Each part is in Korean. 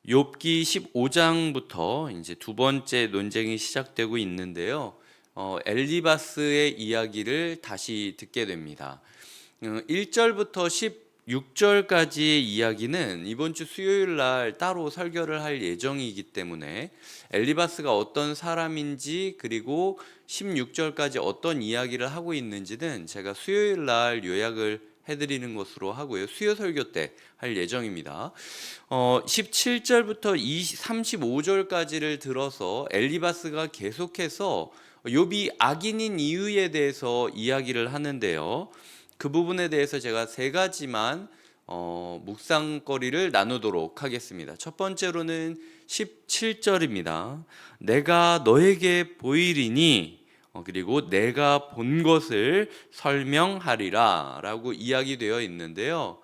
욥기 15장부터 이제 두 번째 논쟁이 시작되고 있는데요. 엘리바스의 이야기를 다시 듣게 됩니다. 1절부터 16절까지의 이야기는 이번 주 수요일 날 따로 설교를 할 예정이기 때문에 엘리바스가 어떤 사람인지 그리고 16절까지 어떤 이야기를 하고 있는지는 제가 수요일 날 요약을 해드리는 것으로 하고요. 수요 설교 때 할 예정입니다. 17절부터 35절까지를 들어서 엘리바스가 계속해서 욥이 악인인 이유에 대해서 이야기를 하는데요. 그 부분에 대해서 제가 세 가지만 묵상거리를 나누도록 하겠습니다. 첫 번째로는 17절입니다. 내가 너에게 보이리니 그리고 내가 본 것을 설명하리라 라고 이야기되어 있는데요.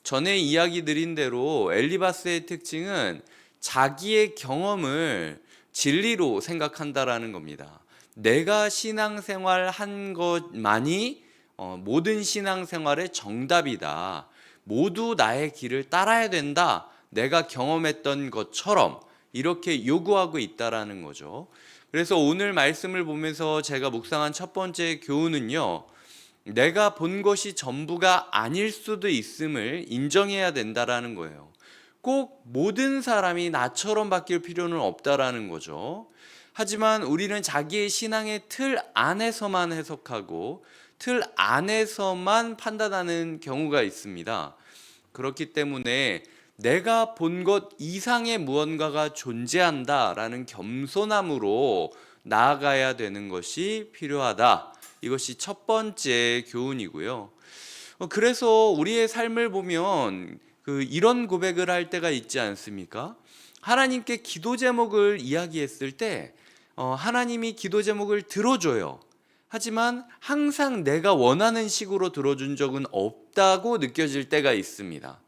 전에 이야기 드린 대로 엘리바스의 특징은 자기의 경험을 진리로 생각한다라는 겁니다. 내가 신앙생활 한 것만이 모든 신앙생활의 정답이다. 모두 나의 길을 따라야 된다. 내가 경험했던 것처럼 이렇게 요구하고 있다라는 거죠. 그래서 오늘 말씀을 보면서 제가 묵상한 첫 번째 교훈은요. 내가 본 것이 전부가 아닐 수도 있음을 인정해야 된다라는 거예요. 꼭 모든 사람이 나처럼 바뀔 필요는 없다라는 거죠. 하지만 우리는 자기의 신앙의 틀 안에서만 해석하고 틀 안에서만 판단하는 경우가 있습니다. 그렇기 때문에 내가 본 것 이상의 무언가가 존재한다라는 겸손함으로 나아가야 되는 것이 필요하다. 이것이 첫 번째 교훈이고요. 그래서 우리의 삶을 보면 이런 고백을 할 때가 있지 않습니까? 하나님께 기도 제목을 이야기했을 때 하나님이 기도 제목을 들어줘요. 하지만 항상 내가 원하는 식으로 들어준 적은 없다고 느껴질 때가 있습니다.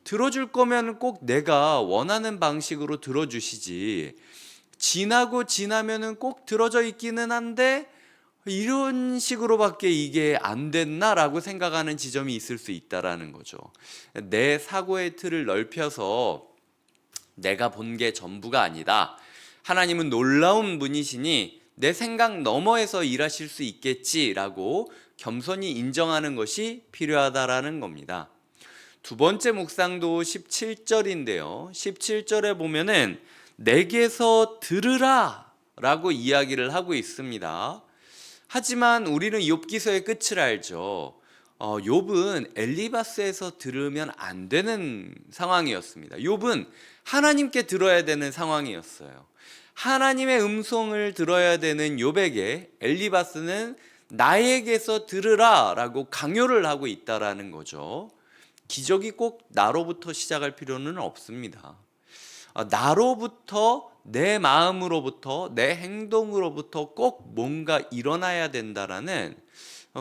들어줄 거면 꼭 내가 원하는 방식으로 들어주시지, 지나면은 꼭 들어져 있기는 한데 이런 식으로밖에 이게 안 됐나라고 생각하는 지점이 있을 수 있다라는 거죠. 내 사고의 틀을 넓혀서 내가 본 게 전부가 아니다. 하나님은 놀라운 분이시니 내 생각 너머에서 일하실 수 있겠지라고 겸손히 인정하는 것이 필요하다라는 겁니다. 두 번째 묵상도 17절인데요. 17절에 보면은 내게서 들으라 라고 이야기를 하고 있습니다. 하지만 우리는 욥기서의 끝을 알죠. 욥은 엘리바스에서 들으면 안 되는 상황이었습니다. 욥은 하나님께 들어야 되는 상황이었어요. 하나님의 음성을 들어야 되는 욥에게 엘리바스는 나에게서 들으라 라고 강요를 하고 있다라는 거죠. 기적이 꼭 나로부터 시작할 필요는 없습니다. 나로부터, 내 마음으로부터, 내 행동으로부터 꼭 뭔가 일어나야 된다라는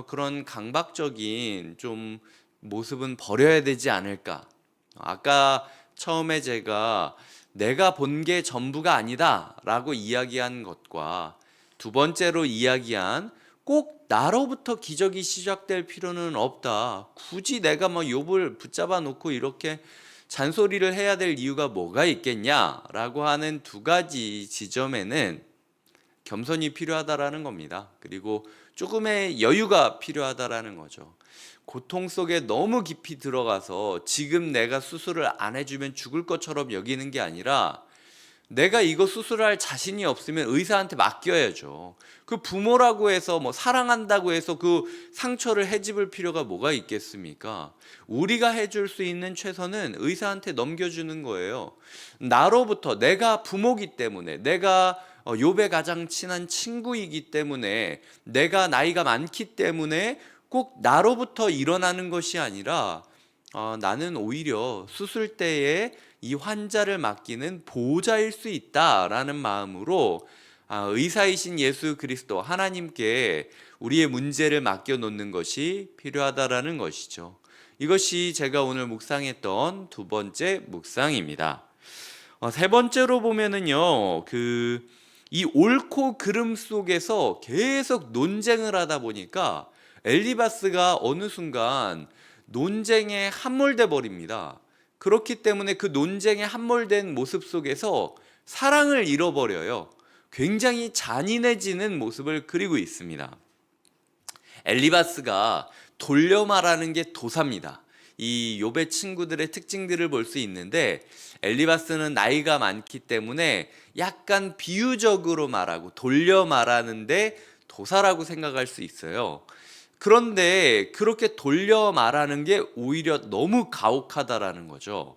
그런 강박적인 좀 모습은 버려야 되지 않을까. 아까 처음에 제가 내가 본 게 전부가 아니다 라고 이야기한 것과 두 번째로 이야기한 꼭 나로부터 기적이 시작될 필요는 없다. 굳이 내가 욥을 붙잡아 놓고 이렇게 잔소리를 해야 될 이유가 뭐가 있겠냐라고 하는 두 가지 지점에는 겸손이 필요하다라는 겁니다. 그리고 조금의 여유가 필요하다라는 거죠. 고통 속에 너무 깊이 들어가서 지금 내가 수술을 안 해주면 죽을 것처럼 여기는 게 아니라 내가 이거 수술할 자신이 없으면 의사한테 맡겨야죠. 그 부모라고 해서 사랑한다고 해서 그 상처를 헤집을 필요가 뭐가 있겠습니까? 우리가 해줄 수 있는 최선은 의사한테 넘겨주는 거예요. 나로부터 내가 부모기 때문에 내가 욥의 가장 친한 친구이기 때문에 내가 나이가 많기 때문에 꼭 나로부터 일어나는 것이 아니라 나는 오히려 수술 때에 이 환자를 맡기는 보호자일 수 있다라는 마음으로 의사이신 예수 그리스도 하나님께 우리의 문제를 맡겨놓는 것이 필요하다라는 것이죠. 이것이 제가 오늘 묵상했던 두 번째 묵상입니다. 세 번째로 보면은요, 이 옳고 그름 속에서 계속 논쟁을 하다 보니까 엘리바스가 어느 순간 논쟁에 함몰돼 버립니다. 그렇기 때문에 그 논쟁에 함몰된 모습 속에서 사랑을 잃어버려요. 굉장히 잔인해지는 모습을 그리고 있습니다. 엘리바스가 돌려 말하는 게 도사입니다. 이 욥의 친구들의 특징들을 볼 수 있는데, 엘리바스는 나이가 많기 때문에 약간 비유적으로 말하고 돌려 말하는데 도사라고 생각할 수 있어요. 그런데 그렇게 돌려 말하는 게 오히려 너무 가혹하다라는 거죠.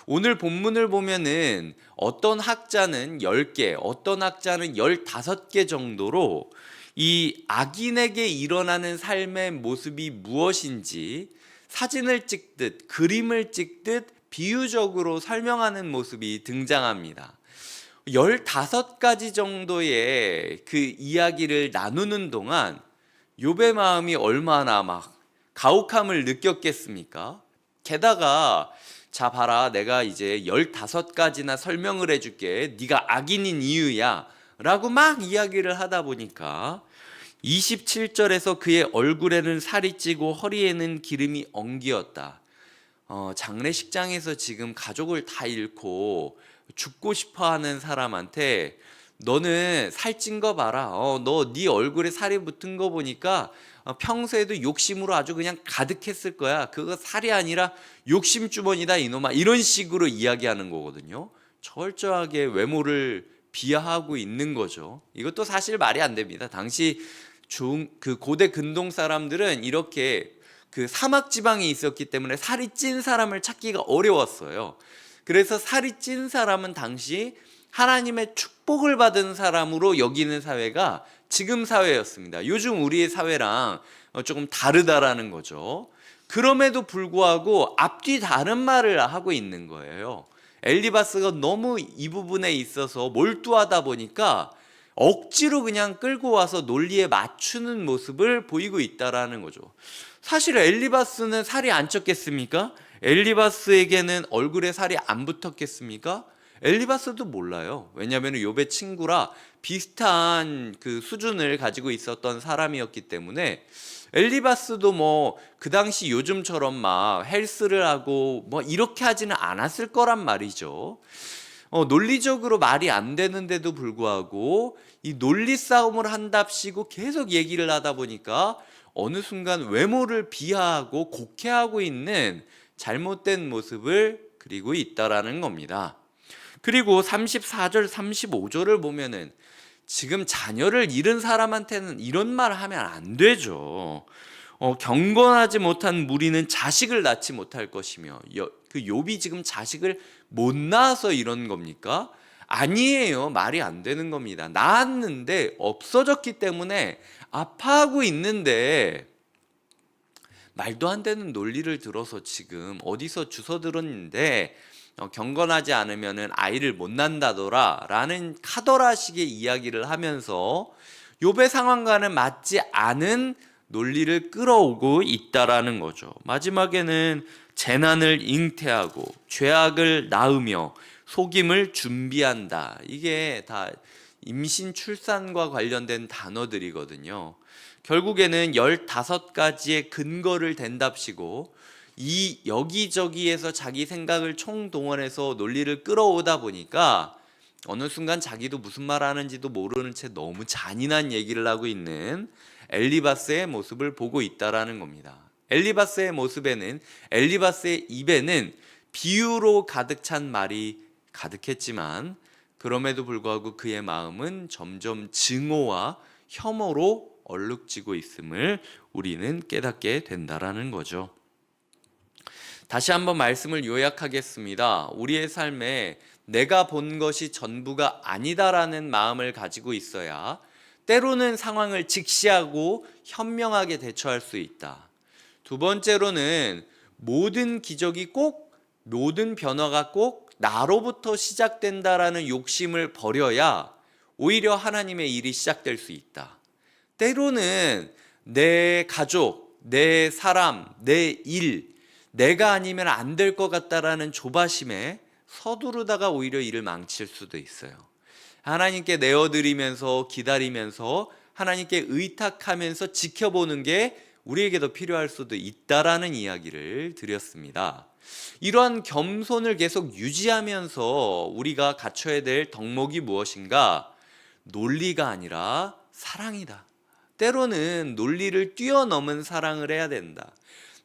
오늘 본문을 보면은 어떤 학자는 10개, 어떤 학자는 15개 정도로 이 악인에게 일어나는 삶의 모습이 무엇인지 사진을 찍듯 그림을 찍듯 비유적으로 설명하는 모습이 등장합니다. 15가지 정도의 그 이야기를 나누는 동안 욥의 마음이 얼마나 막 가혹함을 느꼈겠습니까? 게다가 자 봐라, 내가 이제 15가지나 설명을 해줄게, 네가 악인인 이유야 라고 막 이야기를 하다 보니까 27절에서 그의 얼굴에는 살이 찌고 허리에는 기름이 엉기었다. 장례식장에서 지금 가족을 다 잃고 죽고 싶어하는 사람한테 너는 살찐 거 봐라. 너 네 얼굴에 살이 붙은 거 보니까 평소에도 욕심으로 아주 그냥 가득했을 거야. 그거 살이 아니라 욕심 주머니다 이놈아. 이런 식으로 이야기하는 거거든요. 철저하게 외모를 비하하고 있는 거죠. 이것도 사실 말이 안 됩니다. 당시 그 고대 근동 사람들은 이렇게 그 사막 지방에 있었기 때문에 살이 찐 사람을 찾기가 어려웠어요. 그래서 살이 찐 사람은 당시 하나님의 축복을 받은 사람으로 여기는 사회가 지금 사회였습니다. 요즘 우리의 사회랑 조금 다르다라는 거죠. 그럼에도 불구하고 앞뒤 다른 말을 하고 있는 거예요. 엘리바스가 너무 이 부분에 있어서 몰두하다 보니까 억지로 그냥 끌고 와서 논리에 맞추는 모습을 보이고 있다라는 거죠. 사실 엘리바스는 살이 안 쪘겠습니까? 엘리바스에게는 얼굴에 살이 안 붙었겠습니까? 엘리바스도 몰라요. 왜냐하면 욥의 친구라 비슷한 그 수준을 가지고 있었던 사람이었기 때문에 엘리바스도 뭐 그 당시 요즘처럼 막 헬스를 하고 뭐 이렇게 하지는 않았을 거란 말이죠. 논리적으로 말이 안 되는데도 불구하고 이 논리 싸움을 한답시고 계속 얘기를 하다 보니까 어느 순간 외모를 비하하고 곡해하고 있는 잘못된 모습을 그리고 있다라는 겁니다. 그리고 34절 35절을 보면은 지금 자녀를 잃은 사람한테는 이런 말을 하면 안 되죠. 경건하지 못한 무리는 자식을 낳지 못할 것이며, 그 욥이 지금 자식을 못 낳아서 이런 겁니까? 아니에요. 말이 안 되는 겁니다. 낳았는데 없어졌기 때문에 아파하고 있는데 말도 안 되는 논리를 들어서 지금 어디서 주워 들었는데 경건하지 않으면 아이를 못 낳는다더라 라는 카더라식의 이야기를 하면서 욥의 상황과는 맞지 않은 논리를 끌어오고 있다라는 거죠. 마지막에는 재난을 잉태하고 죄악을 낳으며 속임을 준비한다. 이게 다 임신 출산과 관련된 단어들이거든요. 결국에는 15가지의 근거를 댄답시고 이 여기저기에서 자기 생각을 총동원해서 논리를 끌어오다 보니까 어느 순간 자기도 무슨 말 하는지도 모르는 채 너무 잔인한 얘기를 하고 있는 엘리바스의 모습을 보고 있다라는 겁니다. 엘리바스의 모습에는, 엘리바스의 입에는 비유로 가득 찬 말이 가득했지만 그럼에도 불구하고 그의 마음은 점점 증오와 혐오로 얼룩지고 있음을 우리는 깨닫게 된다라는 거죠. 다시 한번 말씀을 요약하겠습니다. 우리의 삶에 내가 본 것이 전부가 아니다라는 마음을 가지고 있어야 때로는 상황을 직시하고 현명하게 대처할 수 있다. 두 번째로는 모든 기적이 꼭, 모든 변화가 꼭 나로부터 시작된다라는 욕심을 버려야 오히려 하나님의 일이 시작될 수 있다. 때로는 내 가족, 내 사람, 내 일, 내가 아니면 안 될 것 같다라는 조바심에 서두르다가 오히려 일을 망칠 수도 있어요. 하나님께 내어드리면서 기다리면서 하나님께 의탁하면서 지켜보는 게 우리에게도 필요할 수도 있다라는 이야기를 드렸습니다. 이러한 겸손을 계속 유지하면서 우리가 갖춰야 될 덕목이 무엇인가? 논리가 아니라 사랑이다. 때로는 논리를 뛰어넘은 사랑을 해야 된다.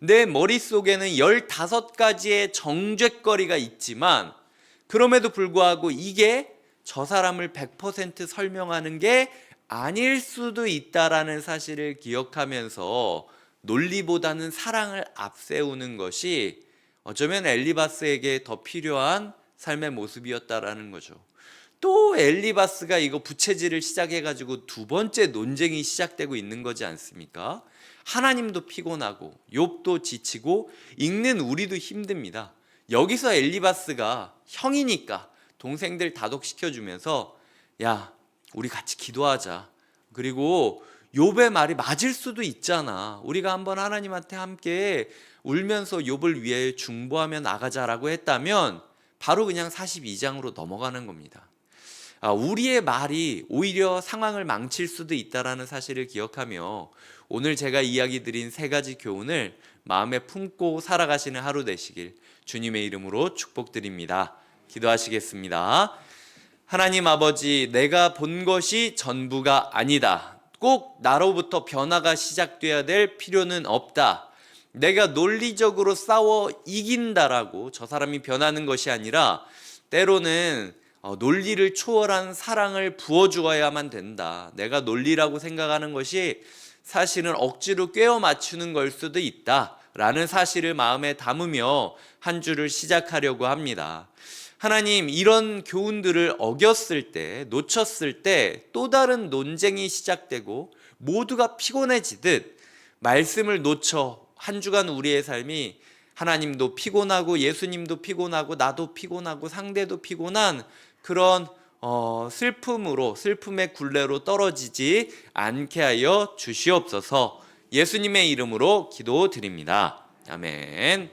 내 머릿속에는 15가지의 정죄거리가 있지만 그럼에도 불구하고 이게 저 사람을 100% 설명하는 게 아닐 수도 있다라는 사실을 기억하면서 논리보다는 사랑을 앞세우는 것이 어쩌면 엘리바스에게 더 필요한 삶의 모습이었다라는 거죠. 또 엘리바스가 이거 부채질을 시작해가지고 두 번째 논쟁이 시작되고 있는 거지 않습니까? 하나님도 피곤하고 욥도 지치고 읽는 우리도 힘듭니다. 여기서 엘리바스가 형이니까 동생들 다독시켜주면서 야, 우리 같이 기도하자. 그리고 욥의 말이 맞을 수도 있잖아. 우리가 한번 하나님한테 함께 울면서 욥을 위해 중보하며 나가자라고 했다면 바로 그냥 42장으로 넘어가는 겁니다. 우리의 말이 오히려 상황을 망칠 수도 있다는 사실을 기억하며 오늘 제가 이야기 드린 3가지 교훈을 마음에 품고 살아가시는 하루 되시길 주님의 이름으로 축복드립니다. 기도하시겠습니다. 하나님 아버지, 내가 본 것이 전부가 아니다. 꼭 나로부터 변화가 시작돼야 될 필요는 없다. 내가 논리적으로 싸워 이긴다라고 저 사람이 변하는 것이 아니라 때로는 논리를 초월한 사랑을 부어주어야만 된다. 내가 논리라고 생각하는 것이 사실은 억지로 꿰어 맞추는 걸 수도 있다 라는 사실을 마음에 담으며 한 주를 시작하려고 합니다. 하나님, 이런 교훈들을 어겼을 때, 놓쳤을 때 또 다른 논쟁이 시작되고 모두가 피곤해지듯 말씀을 놓쳐 한 주간 우리의 삶이 하나님도 피곤하고 예수님도 피곤하고 나도 피곤하고 상대도 피곤한 그런 슬픔의 굴레로 떨어지지 않게 하여 주시옵소서. 예수님의 이름으로 기도드립니다. 아멘.